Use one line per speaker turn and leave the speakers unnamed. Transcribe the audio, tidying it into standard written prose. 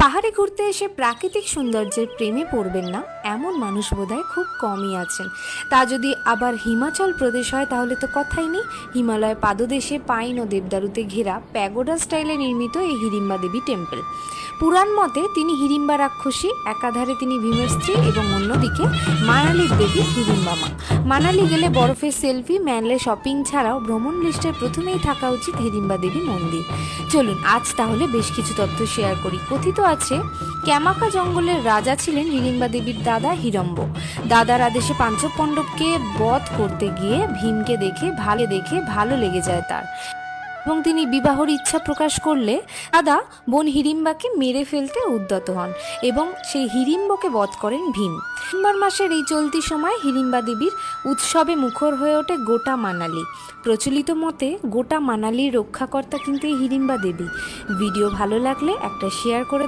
পাহাড়ে ঘুরতে এসে প্রাকৃতিক সৌন্দর্যের প্রেমে পড়বেন না এমন মানুষ বোধহয় খুব কমই আছেন। তা যদি আবার হিমাচল প্রদেশ হয় তাহলে তো কথাই নেই। হিমালয় পাদদেশে পাইন ও দেবদারুতে ঘেরা প্যাগোডা স্টাইলে নির্মিত এই হিড়িম্বা দেবী টেম্পল। পুরাণ মতে তিনি হিড়িম্বা রাক্ষসী, একাধারে তিনি ভীমের স্ত্রী এবং অন্যদিকে মানালির দেবী হিড়িম্বা মা। মানালি গেলে বরফের সেলফি, ম্যানলে শপিং ছাড়াও ভ্রমণ লিস্টের প্রথমেই থাকা উচিত হিড়িম্বা দেবী মন্দির। চলুন আজ তাহলে বেশ কিছু তথ্য শেয়ার করি। কথিত আছে ক্যামাকা জঙ্গলের রাজা ছিলেন হিড়িম্বা দেবীর দাদা হিড়ম্ব। দাদার আদেশে পাঞ্চপাণ্ডবকে বধ করতে গিয়ে ভীমকে দেখে ভালো লেগে যায় তার, এবং তিনি বিবাহর ইচ্ছা প্রকাশ করলে দাদা বোন হিড়িম্বাকে মেরে ফেলতে উদ্যত হন এবং সেই হিড়িম্বকে বধ করেন ভীম। নভেম্বর মাসের এই চলতি সময় হিড়িম্বা দেবীর উৎসবে মুখর হয়ে ওঠে গোটা মানালি। প্রচলিত মতে গোটা মানালির রক্ষাকর্তা কিন্তু এই হিড়িম্বা দেবী। ভিডিও ভালো লাগলে একটা শেয়ার করে